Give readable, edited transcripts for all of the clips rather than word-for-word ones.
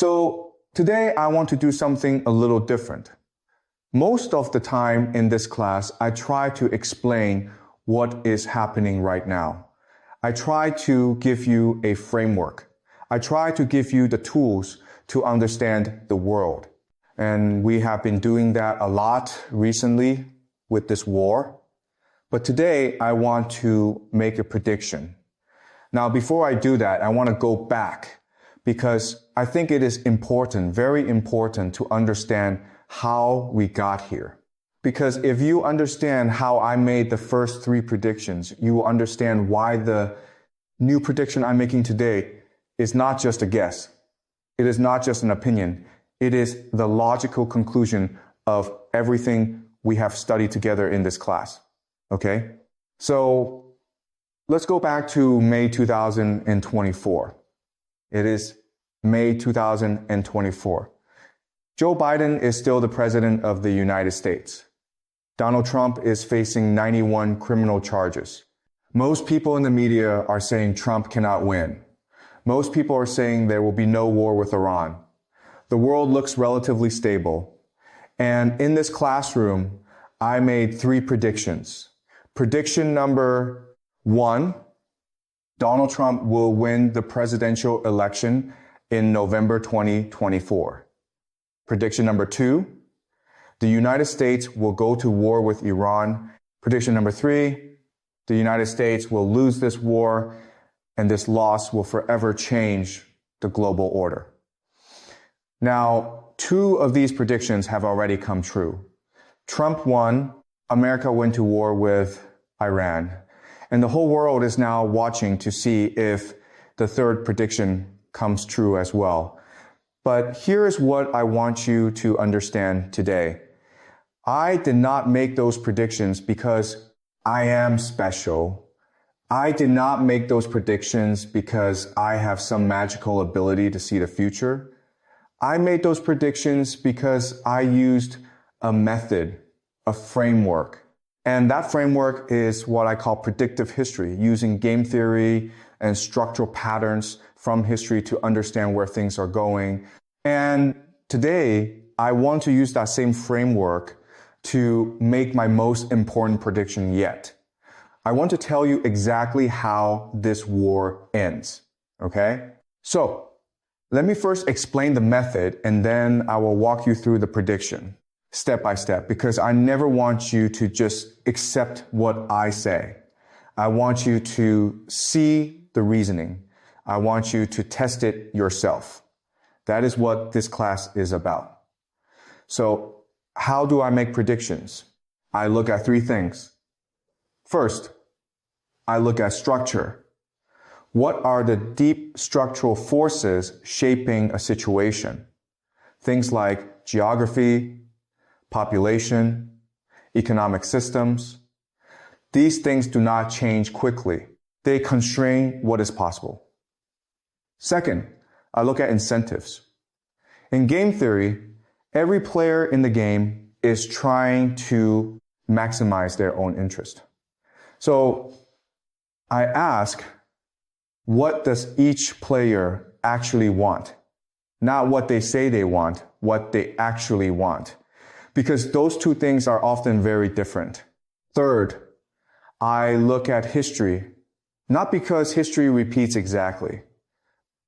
So today I want to do something a little different. Most of the time in this class, I try to explain what is happening right now. I try to give you a framework. I try to give you the tools to understand the world. And we have been doing that a lot recently with this war. But today I want to make a prediction. Now, before I do that, I want to go back because I think it is important, very important to understand how we got here. Because if you understand how I made the first three predictions, you will understand why the new prediction I'm making today is not just a guess. It is not just an opinion. It is the logical conclusion of everything we have studied together in this class. Okay? So let's go back to May 2024. It is May 2024. Joe Biden is still the president of the United States. Donald Trump is facing 91 criminal charges. Most people in the media are saying Trump cannot win. Most people are saying there will be no war with Iran. The world looks relatively stable. And in this classroom, I made three predictions. Prediction number 1, Donald Trump will win the presidential election in November 2024. Prediction number 2, the United States will go to war with Iran. Prediction number 3, the United States will lose this war and this loss will forever change the global order. Now, 2 of these predictions have already come true. Trump won, America went to war with Iran, and the whole world is now watching to see if the third prediction comes true as well. But here is what I want you to understand today. I did not make those predictions because I am special. I did not make those predictions because I have some magical ability to see the future. I made those predictions because I used a method, a framework. And that framework is what I call predictive history, using game theory and structural patterns from history to understand where things are going. And today, I want to use that same framework to make my most important prediction yet. I want to tell you exactly how this war ends, okay? So, let me first explain the method and then I will walk you through the prediction step by step because I never want you to just accept what I say. I want you to see the reasoning. I want you to test it yourself. That is what this class is about. So, how do I make predictions? I look at 3 things. First, I look at structure. What are the deep structural forces shaping a situation? Things like geography, population, economic systems. These things do not change quickly. They constrain what is possible. Second, I look at incentives. In game theory, every player in the game is trying to maximize their own interest. So I ask, what does each player actually want? Not what they say they want, what they actually want. Because those 2 things are often very different. Third, I look at history, not because history repeats exactly.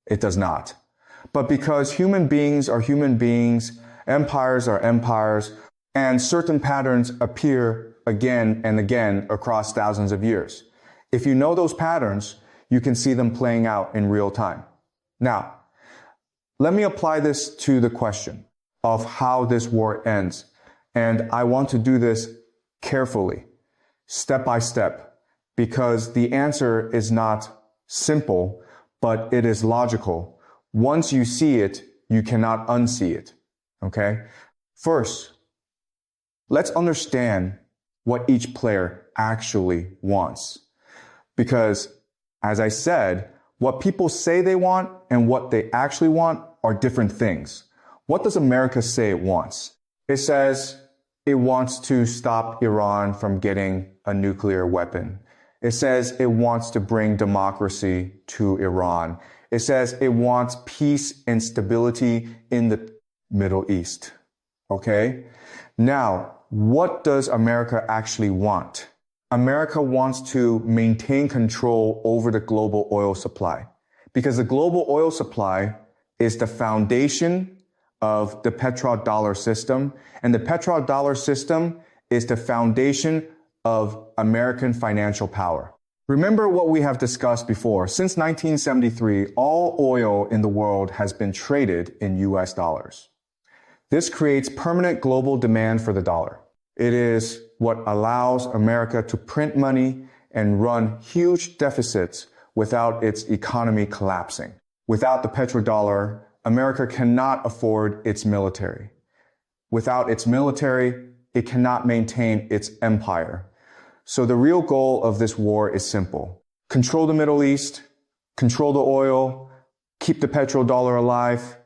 It does not. But because human beings are human beings, empires are empires, and certain patterns appear again and again across thousands of years. If you know those patterns, you can see them playing out in real time. Now, let me apply this to the question of how this war ends. And I want to do this carefully, step by step, because the answer is not simple, but it is logical. Once you see it, you cannot unsee it. Okay? First, let's understand what each player actually wants. Because, as I said, what people say they want and what they actually want are different things. What does America say it wants? It says it wants to stop Iran from getting a nuclear weapon. It says it wants to bring democracy to Iran. It says it wants peace and stability in the Middle East. Okay? Now, what does America actually want? America wants to maintain control over the global oil supply because the global oil supply is the foundation of the petrodollar system, and the petrodollar system is the foundation of American financial power. Remember what we have discussed before. Since 1973, all oil in the world has been traded in US dollars. This creates permanent global demand for the dollar. It is what allows America to print money and run huge deficits without its economy collapsing. Without the petrodollar, America cannot afford its military. Without its military, it cannot maintain its empire. So the real goal of this war is simple. Control the Middle East, control the oil, keep the petrodollar alive.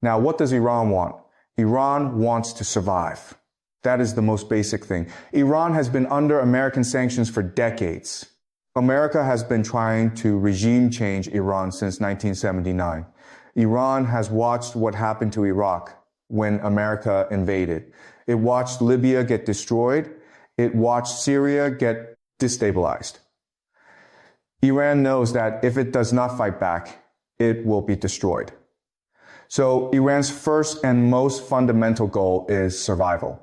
Now, what does Iran want? Iran wants to survive. That is the most basic thing. Iran has been under American sanctions for decades. America has been trying to regime change Iran since 1979. Iran has watched what happened to Iraq when America invaded. It watched Libya get destroyed. It watched Syria get destabilized. Iran knows that if it does not fight back, it will be destroyed. So Iran's first and most fundamental goal is survival.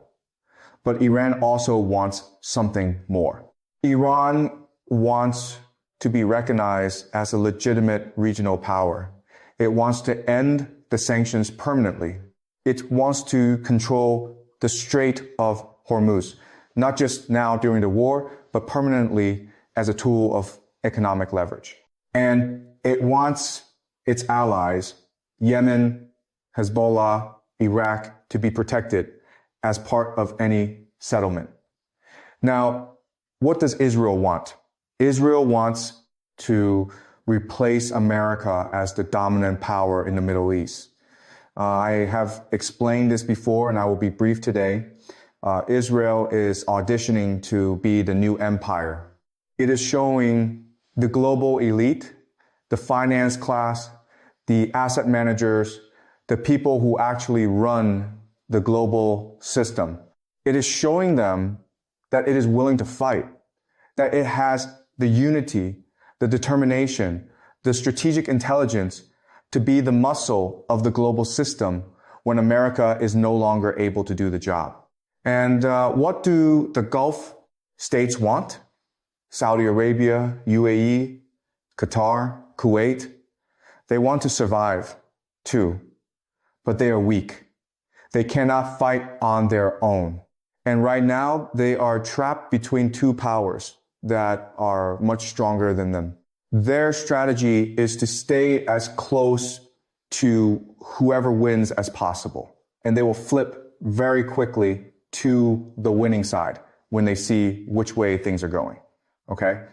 But Iran also wants something more. Iran wants to be recognized as a legitimate regional power. It wants to end the sanctions permanently. It wants to control the Strait of Hormuz, not just now during the war, but permanently as a tool of economic leverage. And it wants its allies, Yemen, Hezbollah, Iraq, to be protected as part of any settlement. Now, what does Israel want? Israel wants to replace America as the dominant power in the Middle East. I have explained this before, and I will be brief today. Israel is auditioning to be the new empire. It is showing the global elite, the finance class, the asset managers, the people who actually run the global system. It is showing them that it is willing to fight, that it has the unity, the determination, the strategic intelligence to be the muscle of the global system when America is no longer able to do the job. And what do the Gulf states want? Saudi Arabia, UAE, Qatar, Kuwait. They want to survive too, but they are weak. They cannot fight on their own. And right now, they are trapped between two powers that are much stronger than them. Their strategy is to stay as close to whoever wins as possible. And they will flip very quickly to the winning side when they see which way things are going. Okay?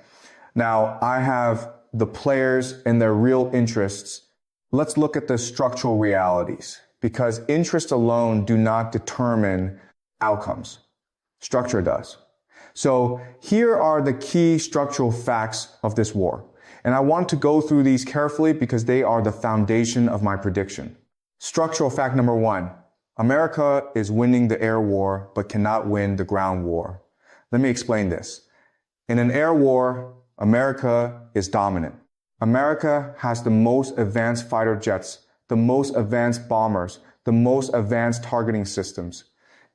Now, I have the players and their real interests. Let's look at the structural realities, because interest alone do not determine outcomes. Structure does. So here are the key structural facts of this war. And I want to go through these carefully because they are the foundation of my prediction. Structural fact number one, America is winning the air war, but cannot win the ground war. Let me explain this. In an air war, America is dominant. America has the most advanced fighter jets, the most advanced bombers, the most advanced targeting systems.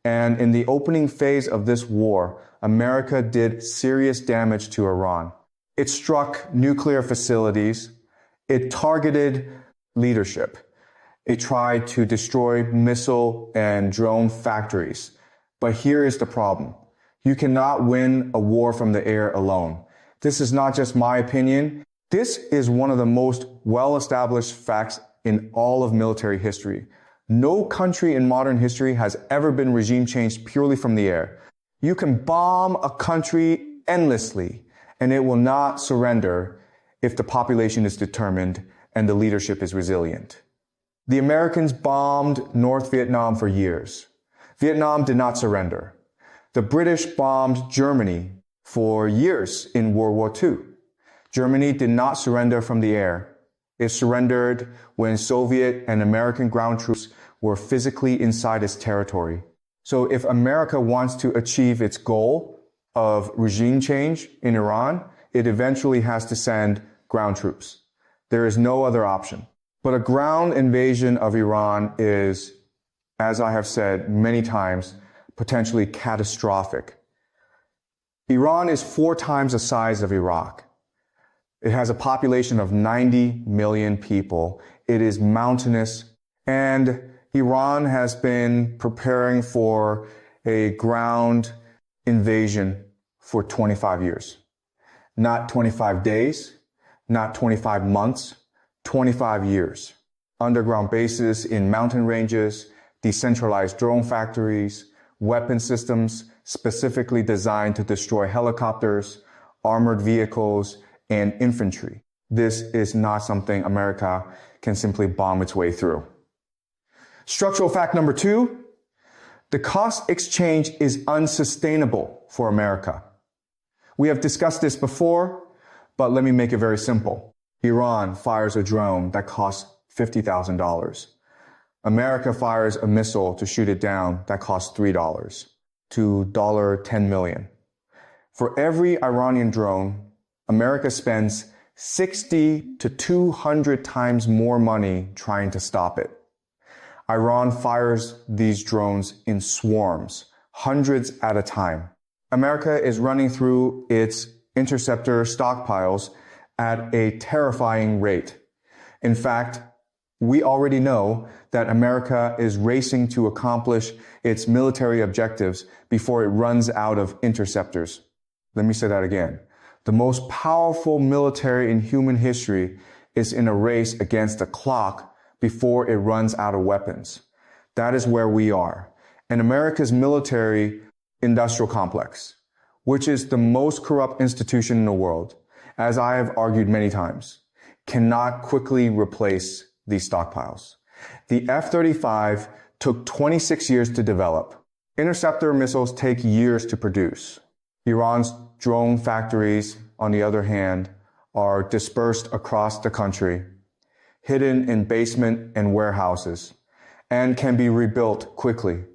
And in the opening phase of this war, America did serious damage to Iran. It struck nuclear facilities. It targeted leadership. It tried to destroy missile and drone factories. But here is the problem. You cannot win a war from the air alone. This is not just my opinion. This is one of the most well-established facts in all of military history. No country in modern history has ever been regime changed purely from the air. You can bomb a country endlessly, and it will not surrender if the population is determined and the leadership is resilient. The Americans bombed North Vietnam for years. Vietnam did not surrender. The British bombed Germany for years in World War II. Germany did not surrender from the air. It surrendered when Soviet and American ground troops were physically inside its territory. So if America wants to achieve its goal of regime change in Iran, it eventually has to send ground troops. There is no other option. But a ground invasion of Iran is, as I have said many times, potentially catastrophic. Iran is 4 times the size of Iraq. It has a population of 90 million people. It is mountainous, and Iran has been preparing for a ground invasion for 25 years. Not 25 days, not 25 months, 25 years. Underground bases in mountain ranges, decentralized drone factories, weapon systems specifically designed to destroy helicopters, armored vehicles, and infantry. This is not something America can simply bomb its way through. Structural fact number 2, the cost exchange is unsustainable for America. We have discussed this before, but let me make it very simple. Iran fires a drone that costs $50,000. America fires a missile to shoot it down that costs $3 to $10 million. For every Iranian drone, America spends 60 to 200 times more money trying to stop it. Iran fires these drones in swarms, hundreds at a time. America is running through its interceptor stockpiles at a terrifying rate. In fact, we already know that America is racing to accomplish its military objectives before it runs out of interceptors. Let me say that again. The most powerful military in human history is in a race against the clock before it runs out of weapons. That is where we are. And America's military industrial complex, which is the most corrupt institution in the world, as I have argued many times, cannot quickly replace these stockpiles. The F-35 took 26 years to develop. Interceptor missiles take years to produce. Iran's drone factories, on the other hand, are dispersed across the country, hidden in basement and warehouses, and can be rebuilt quickly,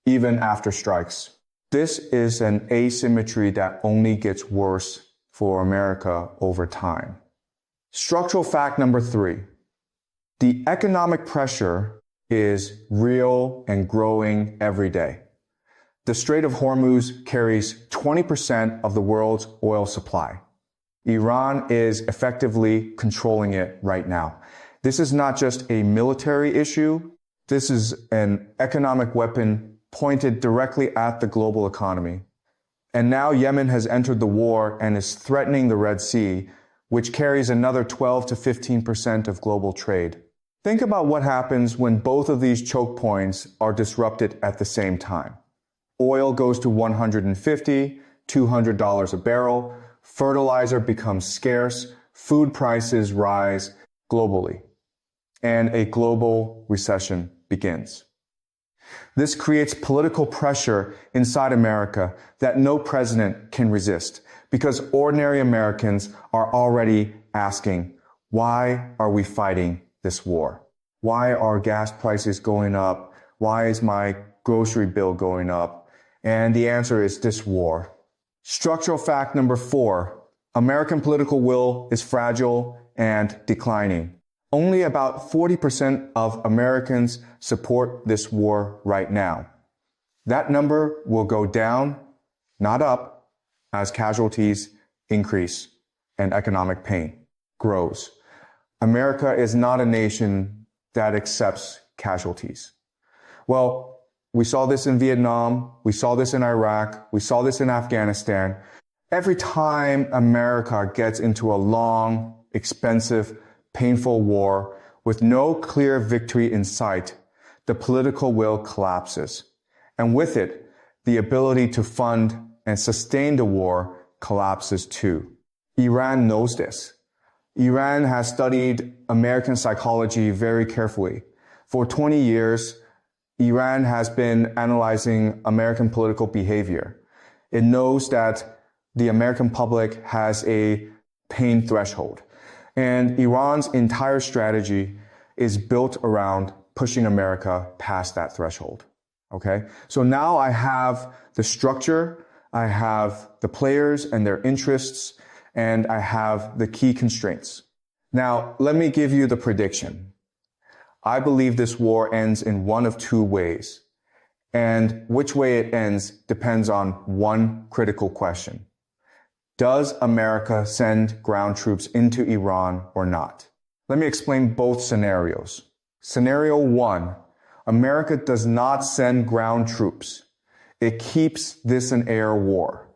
even after strikes. This is an asymmetry that only gets worse for America over time. Structural fact number 3. The economic pressure is real and growing every day. The Strait of Hormuz carries 20% of the world's oil supply. Iran is effectively controlling it right now. This is not just a military issue. This is an economic weapon pointed directly at the global economy. And now Yemen has entered the war and is threatening the Red Sea, which carries another 12 to 15% of global trade. Think about what happens when both of these choke points are disrupted at the same time. Oil goes to $150, $200 a barrel, fertilizer becomes scarce, food prices rise globally, and a global recession begins. This creates political pressure inside America that no president can resist, because ordinary Americans are already asking, why are we fighting this war? Why are gas prices going up? Why is my grocery bill going up? And the answer is this war. Structural fact number 4, American political will is fragile and declining. Only about 40% of Americans support this war right now. That number will go down, not up, as casualties increase and economic pain grows. America is not a nation that accepts casualties. Well, we saw this in Vietnam, we saw this in Iraq, we saw this in Afghanistan. Every time America gets into a long, expensive, painful war with no clear victory in sight, the political will collapses. And with it, the ability to fund and sustain the war collapses too. Iran knows this. Iran has studied American psychology very carefully. For 20 years, Iran has been analyzing American political behavior. It knows that the American public has a pain threshold. And Iran's entire strategy is built around pushing America past that threshold. Okay? So now I have the structure, I have the players and their interests, and I have the key constraints. Now, let me give you the prediction. I believe this war ends in one of two ways. And which way it ends depends on one critical question. Does America send ground troops into Iran or not? Let me explain both scenarios. Scenario 1, America does not send ground troops. It keeps this an air war.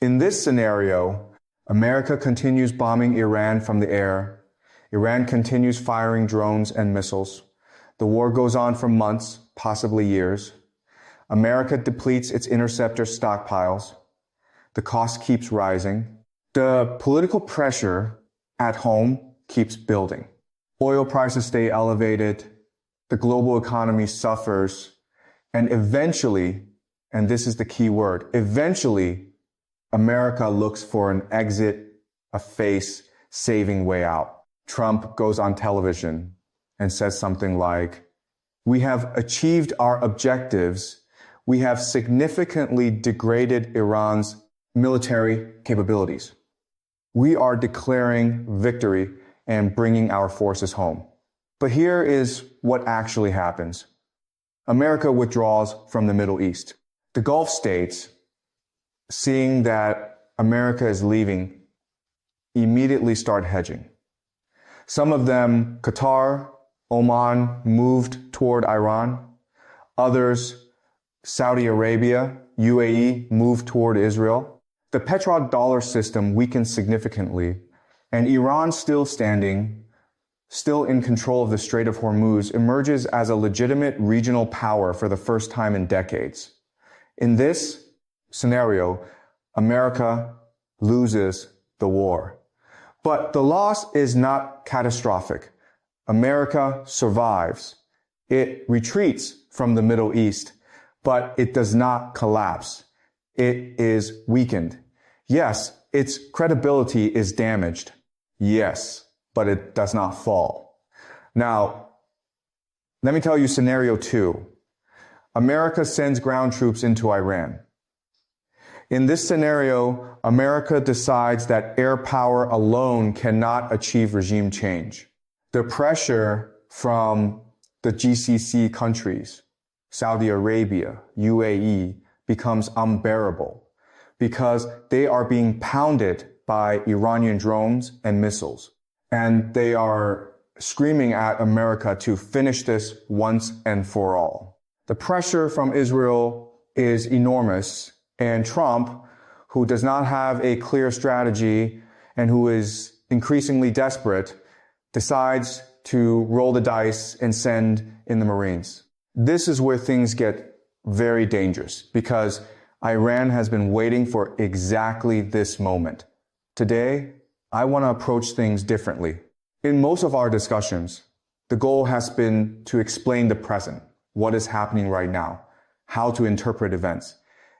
In this scenario, America continues bombing Iran from the air. Iran continues firing drones and missiles. The war goes on for months, possibly years. America depletes its interceptor stockpiles. The cost keeps rising. The political pressure at home keeps building. Oil prices stay elevated. The global economy suffers. And eventually, and this is the key word, eventually, America looks for an exit, a face, saving way out. Trump goes on television and says something like, "We have achieved our objectives. We have significantly degraded Iran's military capabilities. We are declaring victory and bringing our forces home." But here is what actually happens. America withdraws from the Middle East. The Gulf states, seeing that America is leaving, immediately start hedging. Some of them, Qatar, Oman, moved toward Iran. Others, Saudi Arabia, UAE, moved toward Israel. The petrodollar system weakened significantly, and Iran, still standing, still in control of the Strait of Hormuz, emerges as a legitimate regional power for the first time in decades. In this scenario, America loses the war. But the loss is not catastrophic. America survives. It retreats from the Middle East, but it does not collapse. It is weakened. Yes, its credibility is damaged. Yes, but it does not fall. Now, let me tell you scenario 2. America sends ground troops into Iran. In this scenario, America decides that air power alone cannot achieve regime change. The pressure from the GCC countries, Saudi Arabia, UAE, becomes unbearable because they are being pounded by Iranian drones and missiles. And they are screaming at America to finish this once and for all. The pressure from Israel is enormous, and Trump, who does not have a clear strategy and who is increasingly desperate, decides to roll the dice and send in the Marines. This is where things get very dangerous because Iran has been waiting for exactly this moment. Today, I want to approach things differently. In most of our discussions, the goal has been to explain the present, what is happening right now, how to interpret events,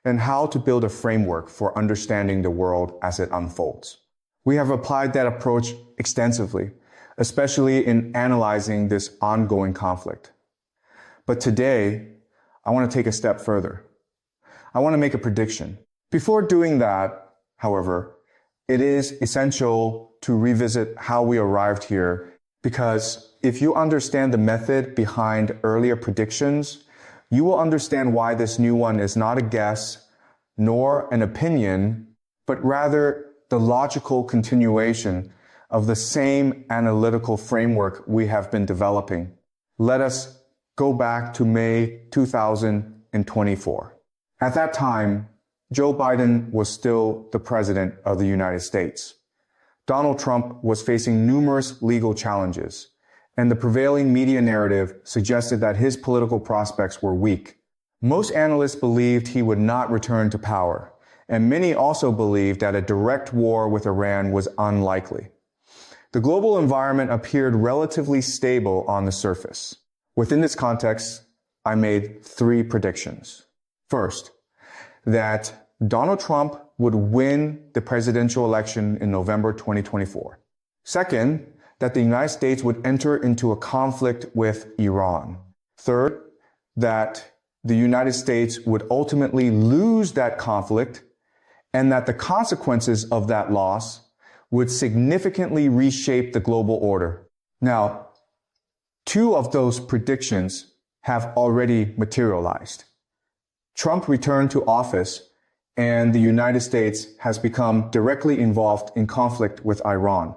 and how to build a framework for understanding the world as it unfolds. We have applied that approach extensively, especially in analyzing this ongoing conflict. But today, I want to take a step further. I want to make a prediction. Before doing that, however, it is essential to revisit how we arrived here, because if you understand the method behind earlier predictions, you will understand why this new one is not a guess nor an opinion, but rather the logical continuation of the same analytical framework we have been developing. Let us go back to May 2024. At that time, Joe Biden was still the president of the United States. Donald Trump was facing numerous legal challenges, and the prevailing media narrative suggested that his political prospects were weak. Most analysts believed he would not return to power, and many also believed that a direct war with Iran was unlikely. The global environment appeared relatively stable on the surface. Within this context, I made 3 predictions. First, that Donald Trump would win the presidential election in November 2024. Second, that the United States would enter into a conflict with Iran. Third, that the United States would ultimately lose that conflict and that the consequences of that loss would significantly reshape the global order. Now, two of those predictions have already materialized. Trump returned to office, and the United States has become directly involved in conflict with Iran.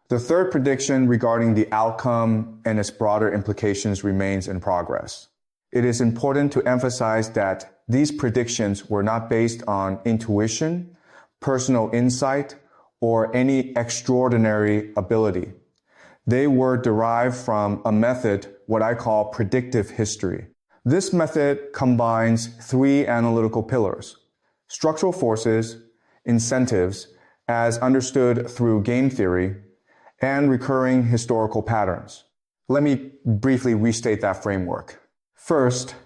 The third prediction regarding the outcome and its broader implications remains in progress. It is important to emphasize that these predictions were not based on intuition, personal insight, or any extraordinary ability. They were derived from a method, what I call predictive history. This method combines three analytical pillars: structural forces, incentives, as understood through game theory, and recurring historical patterns. Let me briefly restate that framework. First,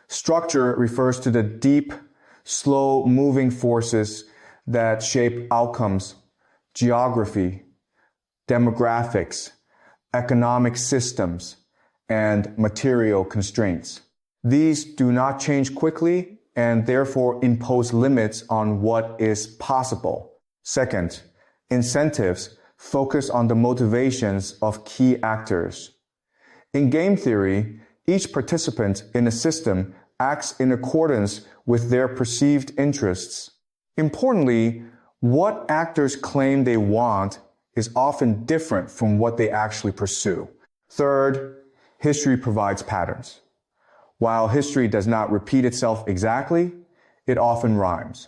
structure refers to the deep, slow-moving forces that shape outcomes, geography, demographics, economic systems, and material constraints. These do not change quickly and therefore impose limits on what is possible. Second, incentives focus on the motivations of key actors. In game theory, each participant in a system acts in accordance with their perceived interests. Importantly, what actors claim they want is often different from what they actually pursue. Third, history provides patterns. While history does not repeat itself exactly, it often rhymes.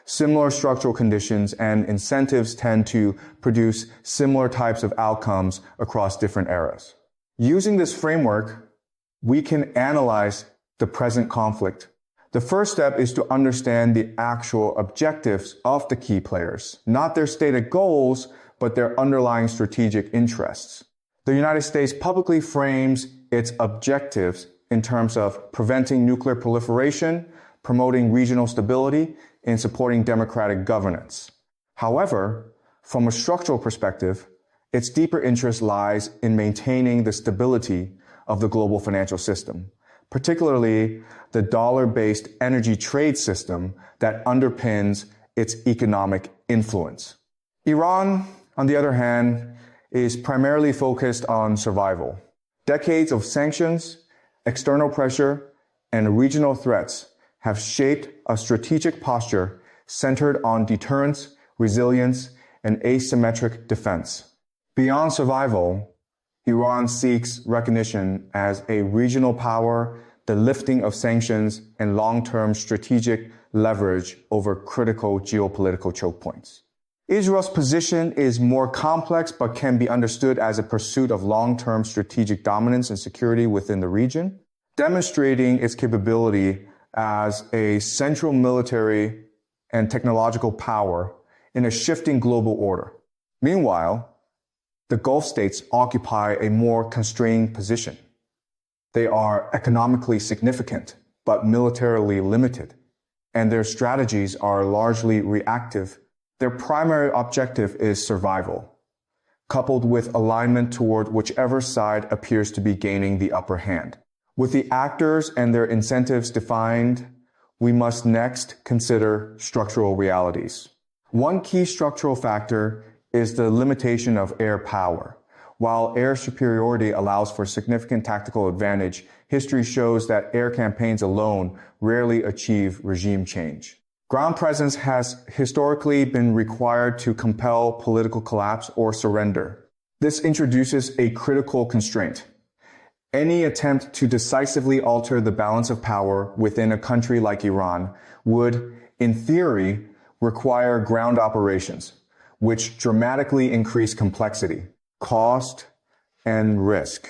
Similar structural conditions and incentives tend to produce similar types of outcomes across different eras. Using this framework, we can analyze the present conflict. The first step is to understand the actual objectives of the key players, not their stated goals, but their underlying strategic interests. The United States publicly frames its objectives in terms of preventing nuclear proliferation, promoting regional stability, and supporting democratic governance. However, from a structural perspective, its deeper interest lies in maintaining the stability of the global financial system, particularly the dollar-based energy trade system that underpins its economic influence. Iran, on the other hand, is primarily focused on survival. Decades of sanctions, external pressure, and regional threats have shaped a strategic posture centered on deterrence, resilience, and asymmetric defense. Beyond survival, Iran seeks recognition as a regional power, the lifting of sanctions, and long-term strategic leverage over critical geopolitical choke points. Israel's position is more complex but can be understood as a pursuit of long-term strategic dominance and security within the region, demonstrating its capability as a central military and technological power in a shifting global order. Meanwhile, the Gulf states occupy a more constrained position. They are economically significant, but militarily limited, and their strategies are largely reactive. Their primary objective is survival, coupled with alignment toward whichever side appears to be gaining the upper hand. With the actors and their incentives defined, we must next consider structural realities. One key structural factor is the limitation of air power. While air superiority allows for significant tactical advantage, history shows that air campaigns alone rarely achieve regime change. Ground presence has historically been required to compel political collapse or surrender. This introduces a critical constraint. Any attempt to decisively alter the balance of power within a country like Iran would, in theory, require ground operations, which dramatically increase complexity, cost, and risk.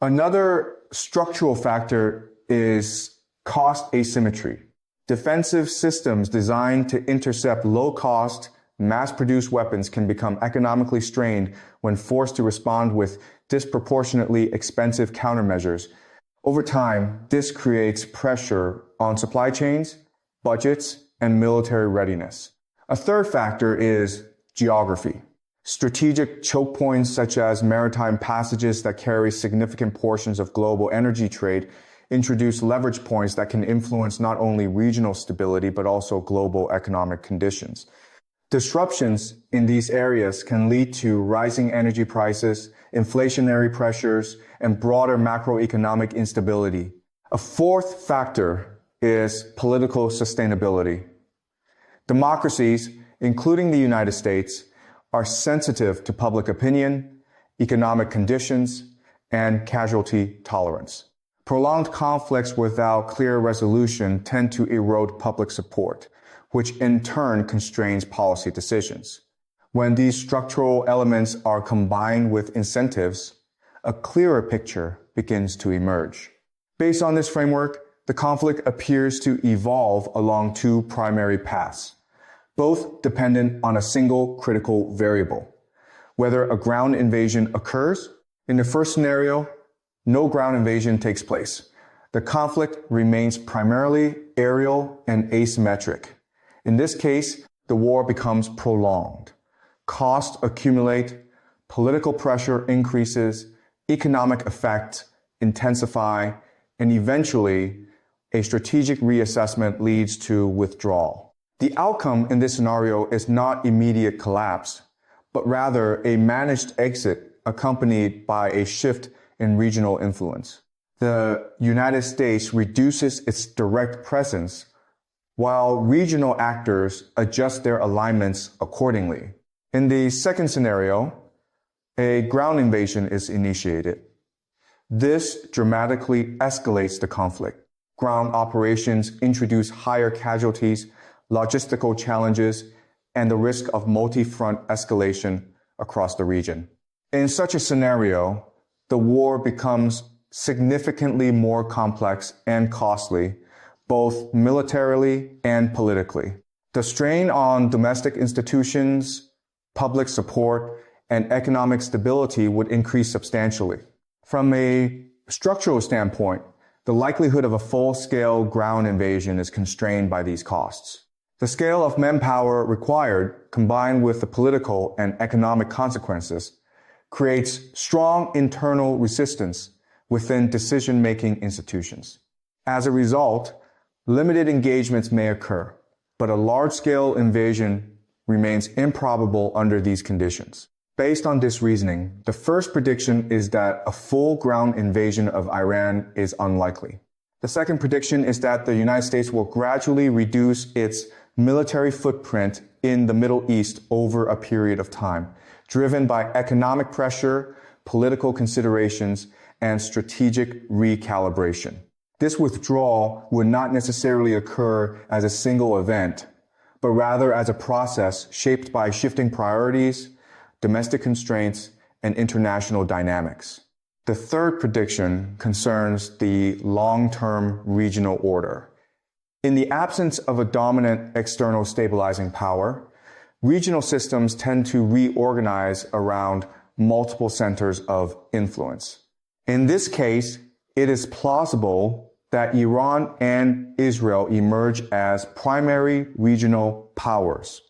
Another structural factor is cost asymmetry. Defensive systems designed to intercept low-cost, mass-produced weapons can become economically strained when forced to respond with disproportionately expensive countermeasures. Over time, this creates pressure on supply chains, budgets, and military readiness. A third factor is geography. Strategic choke points such as maritime passages that carry significant portions of global energy trade introduce leverage points that can influence not only regional stability but also global economic conditions. Disruptions in these areas can lead to rising energy prices, inflationary pressures, and broader macroeconomic instability. A fourth factor is political sustainability. Democracies, including the United States, are sensitive to public opinion, economic conditions, and casualty tolerance. Prolonged conflicts without clear resolution tend to erode public support, which in turn constrains policy decisions. When these structural elements are combined with incentives, a clearer picture begins to emerge. Based on this framework, the conflict appears to evolve along two primary paths, both dependent on a single critical variable: whether a ground invasion occurs. In the first scenario, no ground invasion takes place. The conflict remains primarily aerial and asymmetric. In this case, the war becomes prolonged. Costs accumulate, political pressure increases, economic effects intensify, and eventually, a strategic reassessment leads to withdrawal. The outcome in this scenario is not immediate collapse, but rather a managed exit accompanied by a shift in regional influence. The United States reduces its direct presence while regional actors adjust their alignments accordingly. In the second scenario, a ground invasion is initiated. This dramatically escalates the conflict. Ground operations introduce higher casualties, logistical challenges, and the risk of multi-front escalation across the region. In such a scenario, the war becomes significantly more complex and costly, both militarily and politically. The strain on domestic institutions, public support, and economic stability would increase substantially. From a structural standpoint, the likelihood of a full-scale ground invasion is constrained by these costs. The scale of manpower required, combined with the political and economic consequences, creates strong internal resistance within decision-making institutions. As a result, limited engagements may occur, but a large-scale invasion remains improbable under these conditions. Based on this reasoning, the first prediction is that a full ground invasion of Iran is unlikely. The second prediction is that the United States will gradually reduce its military footprint in the Middle East over a period of time, driven by economic pressure, political considerations, and strategic recalibration. This withdrawal would not necessarily occur as a single event, but rather as a process shaped by shifting priorities, domestic constraints, and international dynamics. The third prediction concerns the long-term regional order. In the absence of a dominant external stabilizing power, regional systems tend to reorganize around multiple centers of influence. In this case, it is plausible that Iran and Israel emerge as primary regional powers,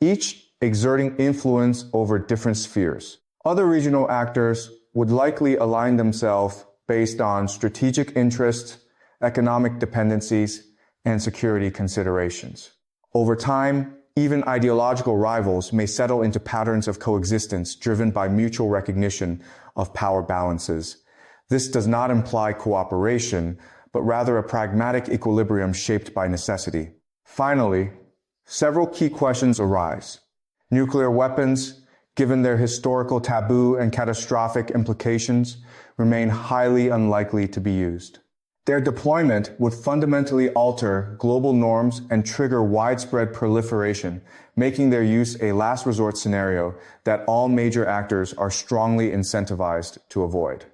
each exerting influence over different spheres. Other regional actors would likely align themselves based on strategic interests, economic dependencies, and security considerations. Over time, even ideological rivals may settle into patterns of coexistence driven by mutual recognition of power balances. This does not imply cooperation, but rather a pragmatic equilibrium shaped by necessity. Finally, several key questions arise. Nuclear weapons, given their historical taboo and catastrophic implications, remain highly unlikely to be used. Their deployment would fundamentally alter global norms and trigger widespread proliferation, making their use a last resort scenario that all major actors are strongly incentivized to avoid.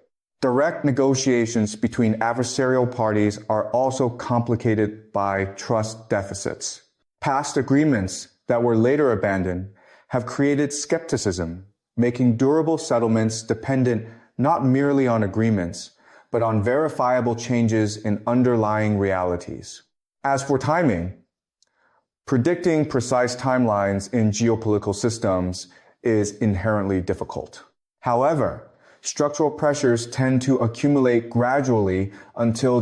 Direct negotiations between adversarial parties are also complicated by trust deficits. Past agreements that were later abandoned have created skepticism, making durable settlements dependent not merely on agreements, but on verifiable changes in underlying realities. As for timing, predicting precise timelines in geopolitical systems is inherently difficult. However, structural pressures tend to accumulate gradually until